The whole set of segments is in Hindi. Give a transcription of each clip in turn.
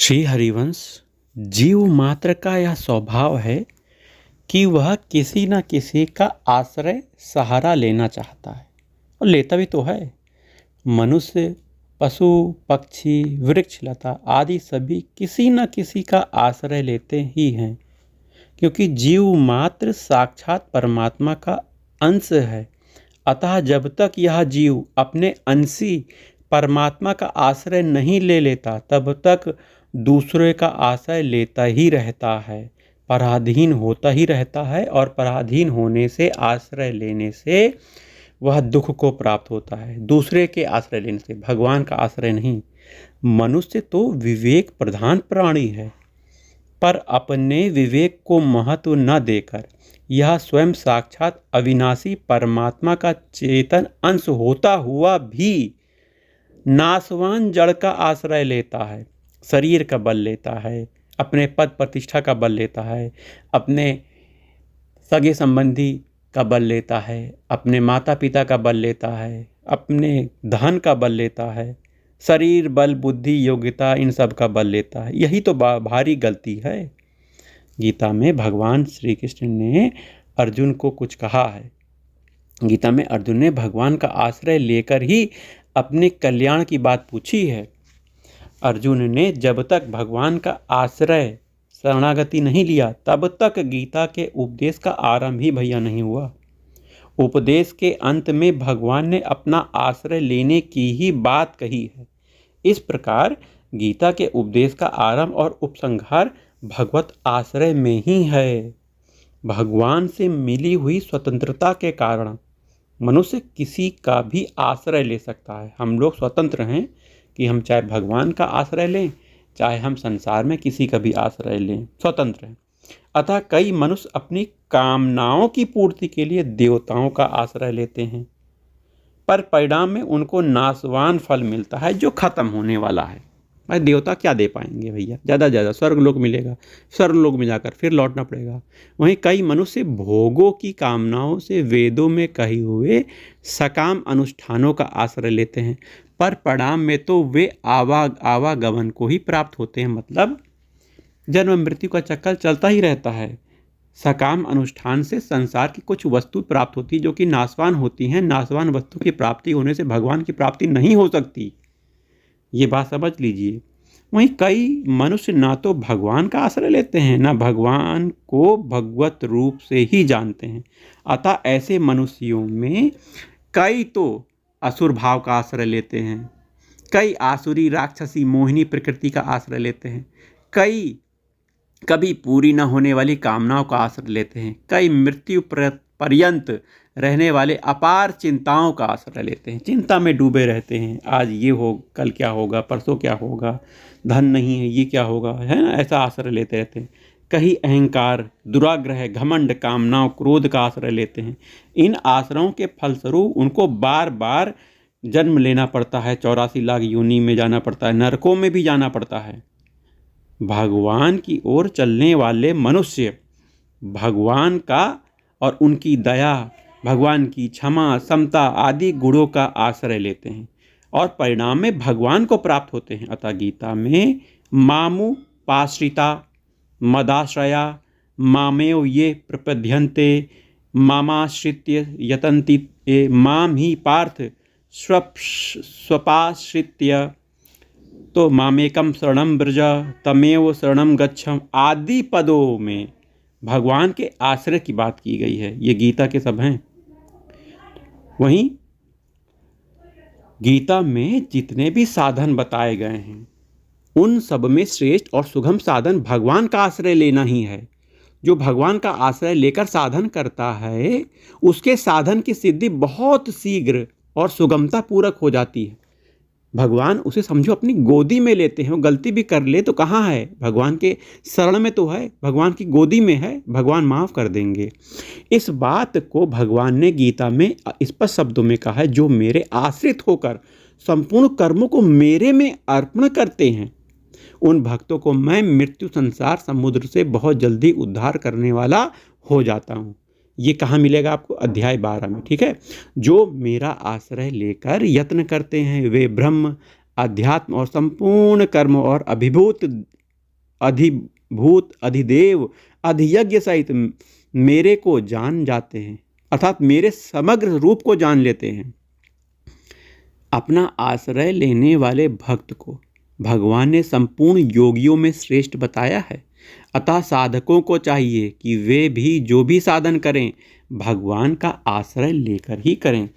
श्री हरिवंश, जीव मात्र का यह स्वभाव है कि वह किसी न किसी का आश्रय सहारा लेना चाहता है और लेता भी तो है। मनुष्य, पशु, पक्षी, वृक्ष, लता आदि सभी किसी न किसी का आश्रय लेते ही हैं, क्योंकि जीव मात्र साक्षात परमात्मा का अंश है। अतः जब तक यह जीव अपने अंशी परमात्मा का आश्रय नहीं ले लेता, तब तक दूसरे का आश्रय लेता ही रहता है, पराधीन होता ही रहता है। और पराधीन होने से, आश्रय लेने से वह दुख को प्राप्त होता है। दूसरे के आश्रय लेने से, भगवान का आश्रय नहीं। मनुष्य तो विवेक प्रधान प्राणी है, पर अपने विवेक को महत्व न देकर यह स्वयं साक्षात अविनाशी परमात्मा का चेतन अंश होता हुआ भी नाशवान जड़ का आश्रय लेता है, शरीर का बल लेता है, अपने पद प्रतिष्ठा का बल लेता है, अपने सगे संबंधी का बल लेता है, अपने माता पिता का बल लेता है, अपने धन का बल लेता है, शरीर बल, बुद्धि, योग्यता, इन सब का बल लेता है। यही तो भारी गलती है। गीता में भगवान श्री कृष्ण ने अर्जुन को कुछ कहा है। गीता में अर्जुन ने भगवान का आश्रय लेकर ही अपने कल्याण की बात पूछी है। अर्जुन ने जब तक भगवान का आश्रय, शरणागति नहीं लिया, तब तक गीता के उपदेश का आरंभ ही भैया नहीं हुआ। उपदेश के अंत में भगवान ने अपना आश्रय लेने की ही बात कही है। इस प्रकार गीता के उपदेश का आरंभ और उपसंहार भगवत आश्रय में ही है। भगवान से मिली हुई स्वतंत्रता के कारण मनुष्य किसी का भी आश्रय ले सकता है। हम लोग स्वतंत्र हैं कि हम चाहे भगवान का आश्रय लें, चाहे हम संसार में किसी का भी आश्रय लें, स्वतंत्र हैं। अतः कई मनुष्य अपनी कामनाओं की पूर्ति के लिए देवताओं का आश्रय लेते हैं, पर परिणाम में उनको नाशवान फल मिलता है जो खत्म होने वाला है। भाई देवता क्या दे पाएंगे भैया? ज़्यादा से ज़्यादा स्वर्गलोक मिलेगा, स्वर्गलोक में जाकर फिर लौटना पड़ेगा। वहीं कई मनुष्य भोगों की कामनाओं से वेदों में कहे हुए सकाम अनुष्ठानों का आश्रय लेते हैं, पर परिणाम में तो वे आवागमन को ही प्राप्त होते हैं। मतलब जन्म मृत्यु का चक्कर चलता ही रहता है। सकाम अनुष्ठान से संसार की कुछ वस्तु प्राप्त होती जो कि नाशवान होती हैं। नाशवान वस्तु की प्राप्ति होने से भगवान की प्राप्ति नहीं हो सकती, ये बात समझ लीजिए। वहीं कई मनुष्य ना तो भगवान का आश्रय लेते हैं, ना भगवान को भगवत रूप से ही जानते हैं। अतः ऐसे मनुष्यों में कई तो असुर भाव का आश्रय लेते हैं, कई आसुरी, राक्षसी, मोहिनी प्रकृति का आश्रय लेते हैं, कई कभी पूरी न होने वाली कामनाओं का आश्रय लेते हैं, कई मृत्यु पर्यंत रहने वाले अपार चिंताओं का आश्रय लेते हैं। चिंता में डूबे रहते हैं, आज ये हो, कल क्या होगा, परसों क्या होगा, धन नहीं है, ये क्या होगा, है ना, ऐसा आश्रय लेते रहते हैं। कहीं अहंकार, दुराग्रह, घमंड, कामनाओं, क्रोध का आश्रय लेते हैं। इन आश्रयों के फलस्वरूप उनको बार बार जन्म लेना पड़ता है, 84 लाख योनि में जाना पड़ता है, नरकों में भी जाना पड़ता है। भगवान की ओर चलने वाले मनुष्य भगवान का और उनकी दया, भगवान की क्षमा, समता आदि गुणों का आश्रय लेते हैं और परिणाम में भगवान को प्राप्त होते हैं। अतः गीता में मामु पाश्रिता मदाश्रया मामेव ये प्रपद्यन्ते मामाश्रित्य यतन्ति ये माम ही पार्थ स्वपाश्रित्य तो मामेकम शरणम ब्रज तमेव शरणम गच्छम आदि पदों में भगवान के आश्रय की बात की गई है। ये गीता के सब हैं। वहीं गीता में जितने भी साधन बताए गए हैं, उन सब में श्रेष्ठ और सुगम साधन भगवान का आश्रय लेना ही है। जो भगवान का आश्रय लेकर साधन करता है, उसके साधन की सिद्धि बहुत शीघ्र और सुगमता पूर्वक हो जाती है। भगवान उसे समझो अपनी गोदी में लेते हैं। वो गलती भी कर ले तो कहाँ है, भगवान के शरण में तो है, भगवान की गोदी में है, भगवान माफ़ कर देंगे। इस बात को भगवान ने गीता में स्पष्ट शब्दों में कहा है, जो मेरे आश्रित होकर संपूर्ण कर्मों को मेरे में अर्पण करते हैं, उन भक्तों को मैं मृत्यु संसार समुद्र से बहुत जल्दी उद्धार करने वाला हो जाता हूँ। ये कहाँ मिलेगा आपको? अध्याय 12 में, ठीक है। जो मेरा आश्रय लेकर यत्न करते हैं वे ब्रह्म, अध्यात्म और संपूर्ण कर्म और अधिभूत अधिदेव अधियज्ञ सहित मेरे को जान जाते हैं, अर्थात मेरे समग्र रूप को जान लेते हैं। अपना आश्रय लेने वाले भक्त को भगवान ने संपूर्ण योगियों में श्रेष्ठ बताया है। अतः साधकों को चाहिए कि वे भी जो भी साधन करें भगवान का आश्रय लेकर ही करें।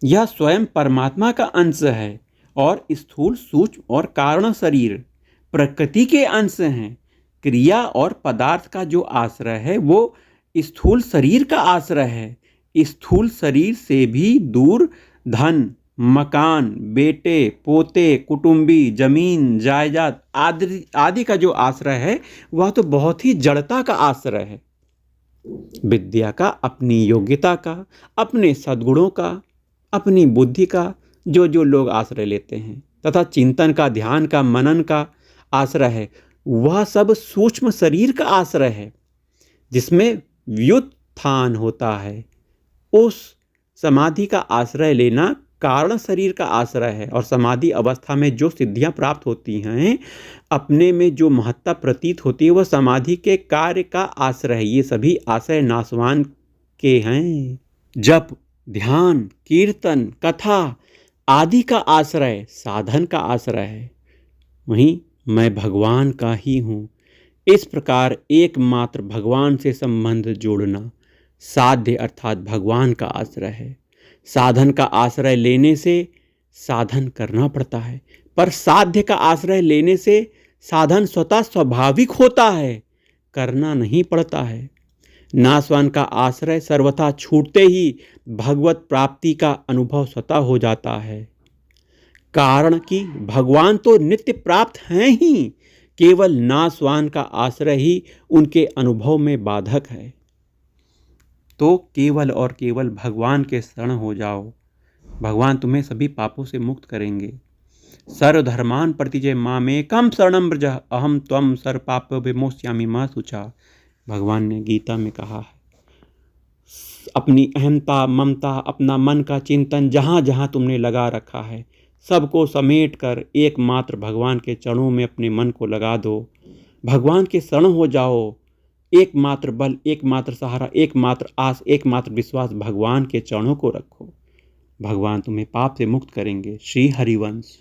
यह स्वयं परमात्मा का अंश है और स्थूल सूक्ष्म और कारण शरीर प्रकृति के अंश हैं। क्रिया और पदार्थ का जो आश्रय है वो स्थूल शरीर का आश्रय है। स्थूल शरीर से भी दूर धन, मकान, बेटे, पोते, कुटुंबी, जमीन, जायदाद आदि का जो आश्रय है वह तो बहुत ही जड़ता का आश्रय है। विद्या का, अपनी योग्यता का, अपने सद्गुणों का, अपनी बुद्धि का जो लोग आश्रय लेते हैं तथा चिंतन का, ध्यान का, मनन का आश्रय है वह सब सूक्ष्म शरीर का आश्रय है जिसमें व्युत्थान होता है। उस समाधि का आश्रय लेना कारण शरीर का आश्रय है और समाधि अवस्था में जो सिद्धियां प्राप्त होती हैं, अपने में जो महत्ता प्रतीत होती है वह समाधि के कार्य का आश्रय है। ये सभी आश्रय नासवान के हैं। जप, ध्यान, कीर्तन, कथा आदि का आश्रय साधन का आश्रय है। वहीं मैं भगवान का ही हूँ। इस प्रकार एकमात्र भगवान से संबंध जोड़ना साध्य अर्थात भगवान का आश्रय है। साधन का आश्रय लेने से साधन करना पड़ता है, पर साध्य का आश्रय लेने से साधन स्वतः स्वाभाविक होता है, करना नहीं पड़ता है। नासवान का आश्रय सर्वथा छूटते ही भगवत प्राप्ति का अनुभव स्वतः हो जाता है, कारण कि भगवान तो नित्य प्राप्त हैं ही, केवल नासवान का आश्रय ही उनके अनुभव में बाधक है। तो केवल और केवल भगवान के शरण हो जाओ, भगवान तुम्हें सभी पापों से मुक्त करेंगे। सर्वधर्मान प्रतिजय मामेकम शरणं व्रज अहम त्वं सर्व पाप विमोक्ष्यामि मा शुचा। भगवान ने गीता में कहा है। अपनी अहंता, ममता, अपना मन का चिंतन जहाँ जहाँ तुमने लगा रखा है सबको समेट कर एकमात्र भगवान के चरणों में अपने मन को लगा दो। भगवान के शरण हो जाओ। एकमात्र बल, एकमात्र सहारा, एकमात्र आस, एकमात्र विश्वास भगवान के चरणों को रखो। भगवान तुम्हें पाप से मुक्त करेंगे। श्री हरिवंश।